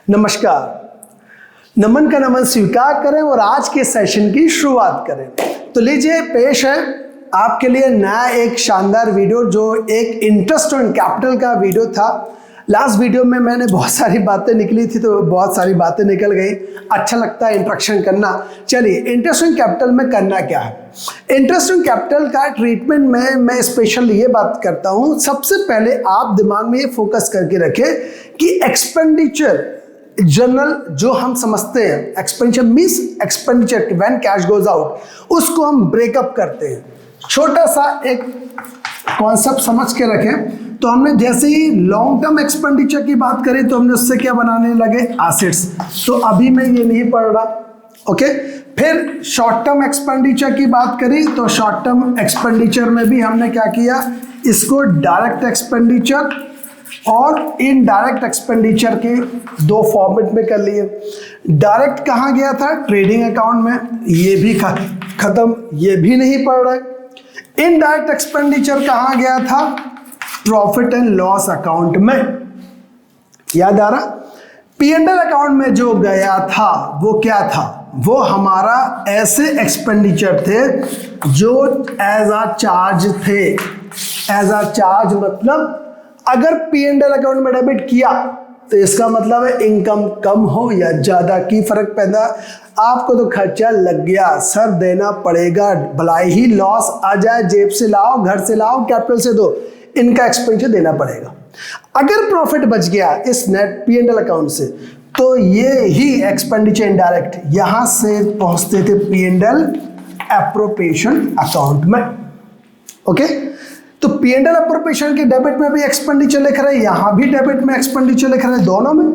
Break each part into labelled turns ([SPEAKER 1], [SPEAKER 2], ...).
[SPEAKER 1] नमस्कार, नमन का नमन स्वीकार करें और आज के सेशन की शुरुआत करें। तो लीजिए, पेश है आपके लिए नया एक शानदार वीडियो जो एक इंटरेस्ट ऑन कैपिटल का वीडियो था। लास्ट वीडियो में मैंने बहुत सारी बातें निकली थी तो बहुत सारी बातें निकल गई। अच्छा लगता है इंट्रोडक्शन करना। चलिए, इंटरेस्ट ऑन कैपिटल में करना क्या है। इंटरेस्ट ऑन कैपिटल का ट्रीटमेंट में मैं स्पेशल ये बात करता हूँ। सबसे पहले आप दिमाग में ये फोकस करके रखें कि एक्सपेंडिचर जनरल जो हम समझते हैं, expenditure means expenditure when cash goes out, उसको हम ब्रेकअप करते हैं। छोटा सा एक कॉन्सेप्ट समझ के रखें। तो हमने जैसे ही लॉन्ग टर्म एक्सपेंडिचर की बात करी तो हमने उससे क्या बनाने लगे, एसेट्स। तो अभी मैं ये नहीं पढ़ रहा, ओके। फिर शॉर्ट टर्म एक्सपेंडिचर की बात करी तो शॉर्ट टर्म एक्सपेंडिचर में भी हमने क्या किया, इसको डायरेक्ट एक्सपेंडिचर और इनडायरेक्ट एक्सपेंडिचर के दो फॉर्मेट में कर लिए। डायरेक्ट कहाँ गया था, ट्रेडिंग अकाउंट में, ये भी खत्म, ये भी नहीं पड़ रहा है। इनडायरेक्ट एक्सपेंडिचर कहाँ गया था, प्रॉफिट एंड लॉस अकाउंट में। याद आ रहा, P&L अकाउंट में जो गया था वो क्या था, वो हमारा ऐसे एक्सपेंडिचर थे जो एज अ चार्ज थे। एज अ चार्ज मतलब अगर P&L अकाउंट में डेबिट किया तो इसका मतलब है इनकम कम हो या ज्यादा की फर्क पैदा। आपको तो खर्चा लग गया, सर देना पड़ेगा, भलाई ही लॉस आ जाए, जेब से लाओ, घर से लाओ, कैपिटल से दो, इनका एक्सपेंडिचर देना पड़ेगा। अगर प्रॉफिट बच गया इस नेट P&L अकाउंट से तो ये ही एक्सपेंडिचर इनडायरेक्ट यहां से पहुंचते थे P&L एप्रोप्रिएशन अकाउंट में, ओके। तो P&L एप्रोप्रिएशन के डेबिट में भी एक्सपेंडिचर लिख रहे हैं, यहां भी डेबिट में एक्सपेंडिचर लिख रहे हैं, दोनों में।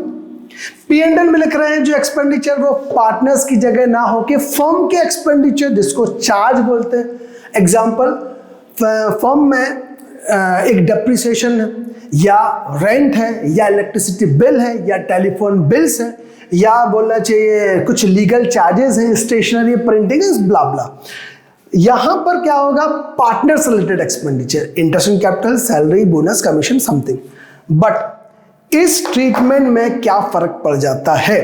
[SPEAKER 1] P&L में लिख रहे हैं जो एक्सपेंडिचर वो पार्टनर्स की जगह ना होके फर्म के एक्सपेंडिचर जिसको चार्ज बोलते हैं। एग्जांपल, फर्म में एक डेप्रिसिएशन है या रेंट है या इलेक्ट्रिसिटी बिल है या टेलीफोन बिल्स है या बोलना चाहिए कुछ लीगल चार्जेस हैं, स्टेशनरी प्रिंटिंग, ब्ला ब्ला। यहां पर क्या होगा, partners related expenditure, interest on capital, salary, bonus, commission, something. But इस ट्रीटमेंट में क्या फर्क पड़ जाता है,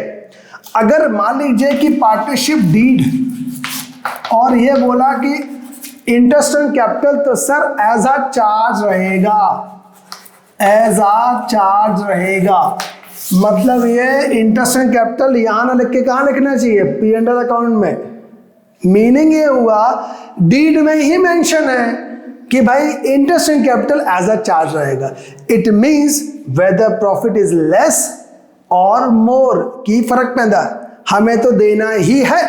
[SPEAKER 1] अगर मान लीजिए कि पार्टनरशिप डीड और ये बोला कि इंटरेस्ट ऑन कैपिटल, तो सर एज अ चार्ज रहेगा, एज अ चार्ज रहेगा। मतलब ये इंटरेस्ट ऑन कैपिटल यहां ना लिख के कहां लिखना चाहिए, P&L अकाउंट में। मीनिंग ये हुआ डीड में ही मेंशन है कि भाई interest on capital as a charge रहेगा। It means whether profit is less और मोर की फर्क पैदा, हमें तो देना ही है।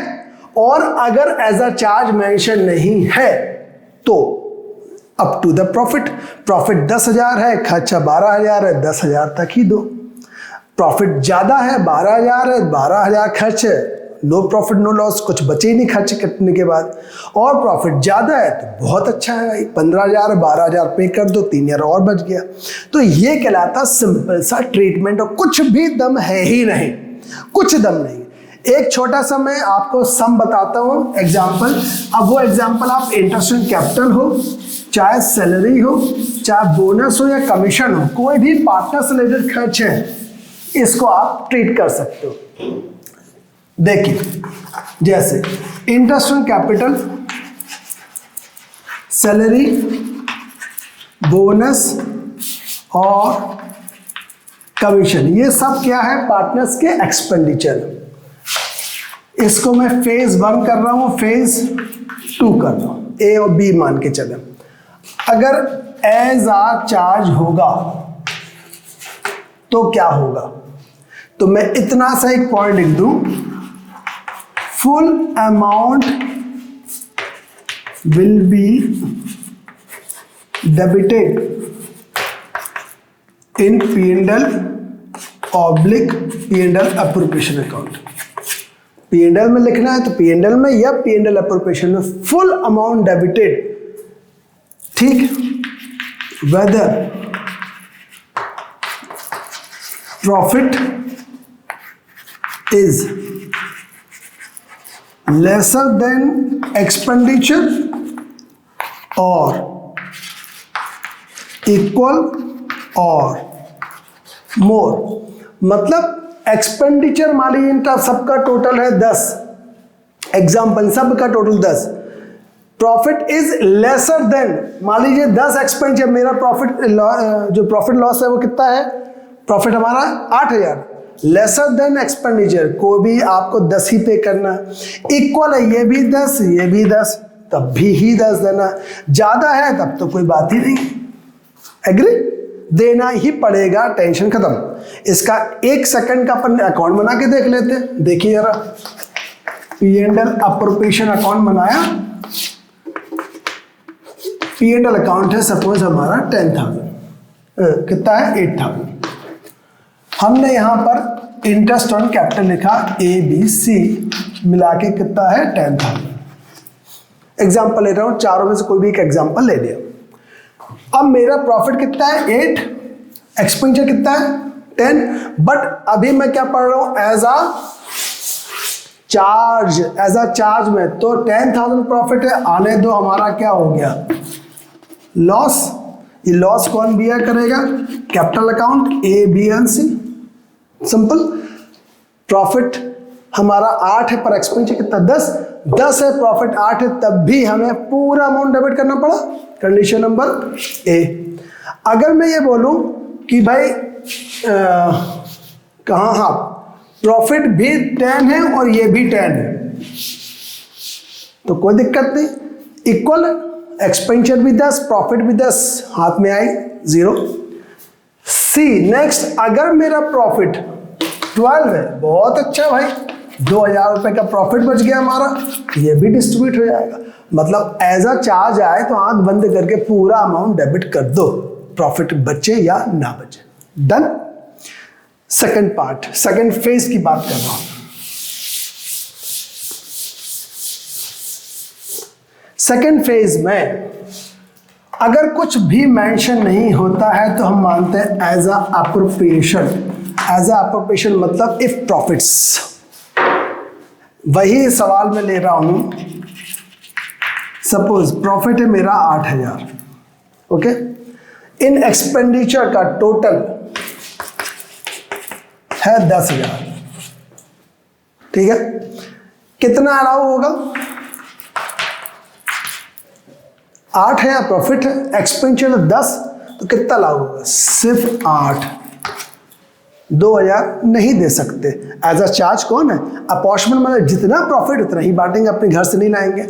[SPEAKER 1] और अगर एज अ चार्ज मेंशन नहीं है तो अप टू द प्रॉफिट 10,000 है, खर्चा 12,000 है, 10,000 तक ही दो। प्रॉफिट ज्यादा है, 12,000 है, 12,000 खर्च है, नो प्रॉफिट नो लॉस, कुछ बचे ही नहीं खर्च करने के बाद। और प्रॉफिट ज्यादा है तो बहुत अच्छा है भाई, 15,000 12,000 पे कर दो, 3,000 और बच गया। तो ये कहलाता सिंपल सा ट्रीटमेंट, और कुछ भी दम है ही नहीं, कुछ दम नहीं। एक छोटा सा मैं आपको सम बताता हूँ एग्जाम्पल। अब वो एग्जाम्पल आप इंटरेस्ट ऑन कैपिटल हो, चाहे सैलरी हो, चाहे बोनस हो या कमीशन हो, कोई भी पार्टनर से रिलेटेड खर्च है, इसको आप ट्रीट कर सकते हो। देखिए, जैसे interest on capital, salary, bonus और कमीशन, ये सब क्या है, पार्टनर्स के एक्सपेंडिचर। इसको मैं फेज 1 कर रहा हूं, फेज 2 कर रहा हूं, A और B मान के चले। अगर एज अ चार्ज होगा तो क्या होगा, तो मैं इतना सा एक पॉइंट लिख दूं, full amount will be debited in P&L oblique P&L appropriation account. P&L में लिखना है तो P&L में या P&L एप्रोप्रिएशन में फुल अमाउंट डेबिटेड, ठीक। Weather profit is lesser than expenditure और इक्वल और मोर, मतलब एक्सपेंडिचर मान लीजिए इनका सबका टोटल है 10, एग्जाम्पल सबका total 10, profit is lesser than, मान लीजिए 10 एक्सपेंडिचर, मेरा प्रॉफिट जो प्रॉफिट लॉस है वो कितना है, प्रॉफिट हमारा 8000, लेसर देन एक्सपेंडिचर को भी आपको 10 ही पे करना, इक्वल है ये भी 10 ये भी 10, तब भी ही 10 देना, ज्यादा है तब तो कोई बात ही नहीं, एग्री, देना ही पड़ेगा, टेंशन खत्म। इसका 1 सेकंड का अपन अकाउंट बना के देख लेते हैं, देखिए जरा, P&L अप्रोप्रिएशन अकाउंट बनाया, P&L अकाउंट है सपोज हमारा 10,000, कितना है 8,000, हमने यहां पर इंटरेस्ट ऑन कैपिटल लिखा ABC, मिला के कितना है 10,000, एग्जाम्पल ले रहा हूं, चारों में से कोई भी एक एग्जाम्पल ले लिया। अब मेरा प्रॉफिट कितना है 8, एक्सपेंडिचर कितना है 10, बट अभी मैं क्या पढ़ रहा हूं एज अ चार्ज में, तो 10,000 प्रॉफिट है, आने दो, हमारा क्या हो गया लॉस, ये लॉस कौन बियर करेगा, capital account A B and C, simple. Profit हमारा 8 है पर एक्सपेंडिचर कितना 10 है, प्रॉफिट 8 है, तब भी हमें पूरा अमाउंट डेबिट करना पड़ा, कंडीशन नंबर A। अगर मैं ये बोलूं कि भाई कहाँ, हाँ प्रॉफिट भी 10 है और ये भी 10 है, तो कोई दिक्कत नहीं, इक्वल, एक्सपेंडिचर भी 10 प्रॉफिट भी 10, हाथ में आई 0। C नेक्स्ट, अगर मेरा प्रॉफिट 12 है, बहुत अच्छा भाई, 2,000 रुपए का प्रॉफिट बच गया हमारा, ये भी डिस्ट्रीब्यूट हो जाएगा, मतलब एज अ चार्ज आए तो आंख बंद करके पूरा अमाउंट डेबिट कर दो, प्रॉफिट बचे या ना बचे, done. Second part, second phase की बात कर रहा हूं। सेकंड फेज में अगर कुछ भी मेंशन नहीं होता है तो हम मानते हैं as a appropriation, as a appropriation मतलब इफ प्रॉफिट्स, वही सवाल में ले रहा हूं, सपोज प्रॉफिट है मेरा 8,000, ओके, इन एक्सपेंडिचर का टोटल है 10,000, ठीक है, कितना अलाउ होगा, 8 है, प्रॉफिट है, एक्सपेंडिचर 10, तो कितना अलाउ होगा, सिर्फ 8, 2,000 नहीं दे सकते, एज अ चार्ज कौन है, अपॉर्चमेंट, मतलब जितना प्रॉफिट उतना ही बांटेंगे, अपने घर से नहीं लाएंगे।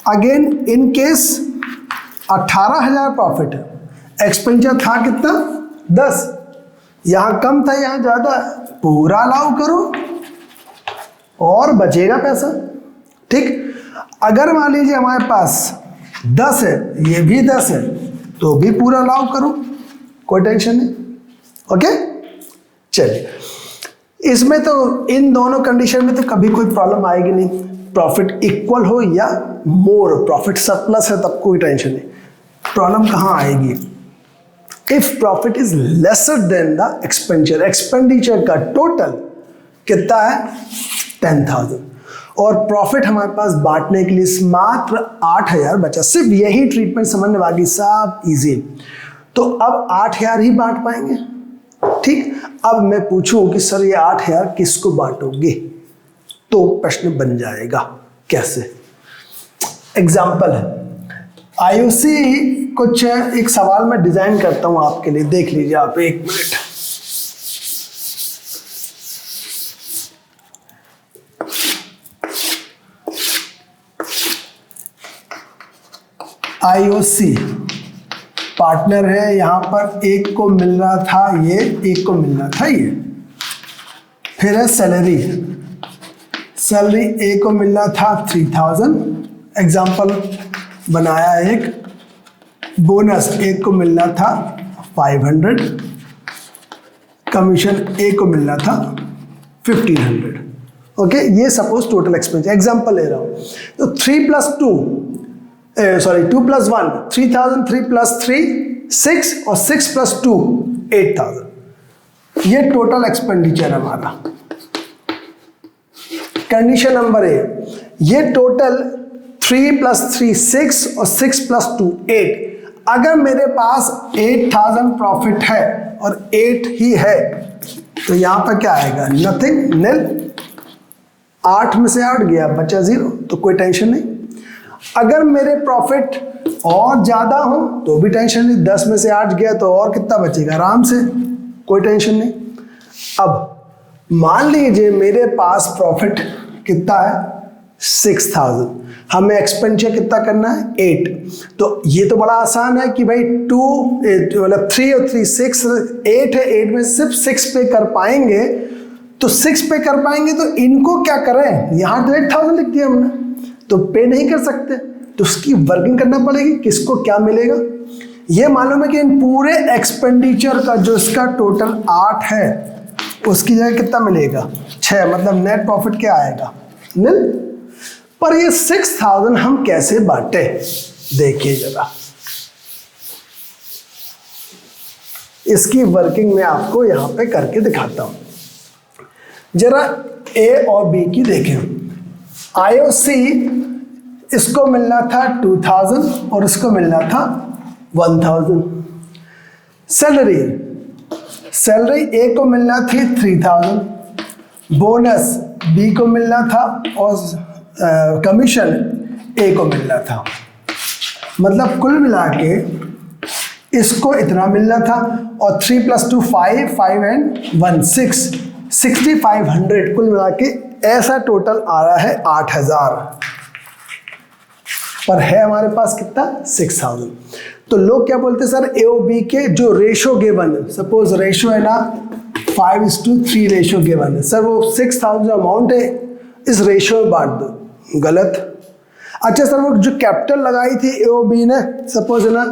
[SPEAKER 1] अगेन इन केस 18,000 प्रॉफिट है, एक्सपेंडिचर था कितना 10, यहां कम था यहां ज्यादा, पूरा अलाउ करो और बचेगा पैसा, ठीक। अगर मान लीजिए हमारे पास 10 है, ये भी 10 है, तो भी पूरा अलाउ करो, कोई टेंशन नहीं, ओके। चलिए, इसमें तो इन दोनों कंडीशन में तो कभी कोई प्रॉब्लम आएगी नहीं, प्रॉफिट इक्वल हो या मोर, प्रॉफिट सरप्लस है तब कोई टेंशन नहीं, प्रॉब्लम कहाँ आएगी, if profit is lesser than the expenditure, expenditure का टोटल कितना है 10,000 और प्रॉफिट हमारे पास बांटने के लिए मात्र 8,000 बचा, सिर्फ यही ट्रीटमेंट समझने वाली, सब इजी। तो अब 8,000 ही बांट पाएंगे, ठीक। अब मैं पूछूं कि सर ये 8,000 किसको बांटोगे, तो प्रश्न बन जाएगा कैसे। एग्जाम्पल है IOC, कुछ एक सवाल मैं डिजाइन करता हूं आपके लिए, देख लीजिए आप, 1 मिनट। IOC पार्टनर है, यहां पर एक को मिल रहा था ये, एक को मिल रहा था ये, फिर है सैलरी, सैलरी ए को मिल रहा था 3,000, एग्जाम्पल बनाया एक, बोनस एक को मिल रहा था 500, कमीशन ए को मिल रहा था 1,500, ओके। ये सपोज टोटल एक्सपेंस, एग्जाम्पल ले रहा हूं, तो 3 + 2 2 + 1 3,000, 3 + 3 6 और 6 + 2 8,000, ये टोटल एक्सपेंडिचर हमारा। कंडीशन नंबर ए, ये टोटल 3 + 3 6 और 6 + 2 8, अगर मेरे पास 8,000 प्रॉफिट है और 8 ही है, तो यहाँ पर क्या आएगा, नथिंग, नील। 8 में से 8 गया, बचा 0, तो कोई टेंशन नहीं। अगर मेरे प्रॉफिट और ज़्यादा हो तो भी टेंशन नहीं, 10 में से 8 गया तो और कितना बचेगा, आराम से, कोई टेंशन नहीं। अब मान लीजिए मेरे पास प्रॉफिट कितना है, 6000, हमें एक्सपेंडिचर कितना करना है, 8। तो ये तो बड़ा आसान है कि भाई 3 और 3 6, 8 है, 8 में सिर्फ 6 पे कर पाएंगे, तो 6 पे कर पाएंगे तो इनको क्या करें, यहाँ तो 8000 लिख दिया हमने, तो पे नहीं कर सकते, तो उसकी वर्किंग करना पड़ेगी, किसको क्या मिलेगा। ये मालूम है कि इन पूरे एक्सपेंडिचर का जो इसका टोटल 8 है, उसकी जगह कितना मिलेगा, 6, मतलब नेट प्रॉफिट क्या आएगा, नील। पर ये 6000 हम कैसे बांटे, देखिए जरा, इसकी वर्किंग मैं आपको यहां पे करके दिखाता हूं। जरा ए और बी की देखें। आईओसी इसको मिलना था 2000 और इसको मिलना था 1000। सैलरी ए को मिलना थी 3000, बोनस बी को मिलना था और कमीशन ए को मिलना था। मतलब कुल मिला के इसको इतना मिलना था, और 3 + 2 5, 5 and 1 6, 6500 कुल मिला के ऐसा टोटल आ रहा है 8000, पर है हमारे पास कितना, 6000। तो लोग क्या बोलते हैं सर, ए और बी के जो रेशो गिवन है, सपोज रेशो है ना 5:3 रेशो गिवन है, सर वो 6000 जो अमाउंट है इस रेशो में बांट दो, गलत। अच्छा सर वो जो कैपिटल लगाई थी ए और बी ने, सपोज है ना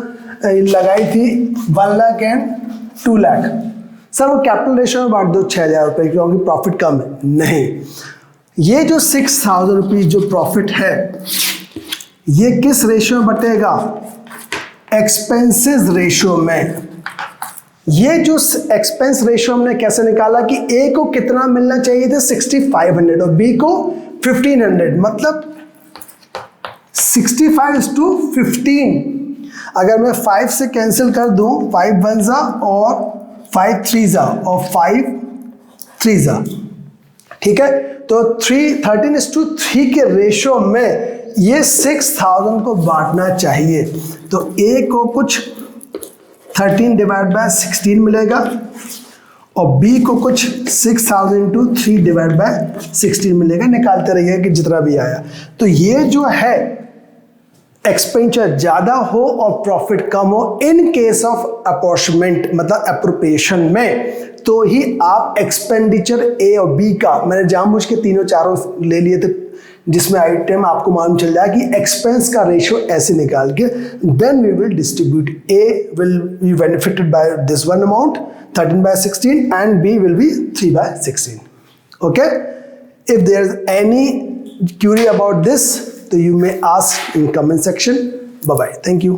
[SPEAKER 1] लगाई थी 1 लाख एंड 2 लाख, सर वो कैपिटल रेशो में बांट दो 6000 रुपये, क्योंकि प्रॉफिट कम है। नहीं, ये जो 6000 रुपीज जो प्रॉफिट है ये किस रेशियो में बटेगा, एक्सपेंसेस रेशियो में। ये जो एक्सपेंस रेशियो हमने कैसे निकाला कि ए को कितना मिलना चाहिए था, 6500 और बी को 1500, मतलब 65:15। अगर मैं 5 से कैंसिल कर दूं, 5 1 जा और 5 3 जा और 5 3 जा, ठीक है, तो 13:3 के रेशो में ये 6000 को बांटना चाहिए। तो ए को कुछ 13/16 मिलेगा और बी को कुछ 6000 × 3/16 मिलेगा। निकालते रहिए कि जितना भी आया। तो ये जो है एक्सपेंडिचर ज़्यादा हो और प्रॉफिट कम हो, इन केस ऑफ अपॉर्चमेंट मतलब अप्रोप्रिएशन में, तो ही आप एक्सपेंडिचर ए और बी का, मैंने जानबूझ के तीनों चारों ले लिए थे जिसमें आइटम आपको मालूम चल जाए कि एक्सपेंस का रेशियो ऐसे निकाल के, then we will distribute. A will be benefited by this one amount 13/16 and B will be 3/16। Okay, if there is any query about this, तो you may ask in comment section. Bye bye. Thank you.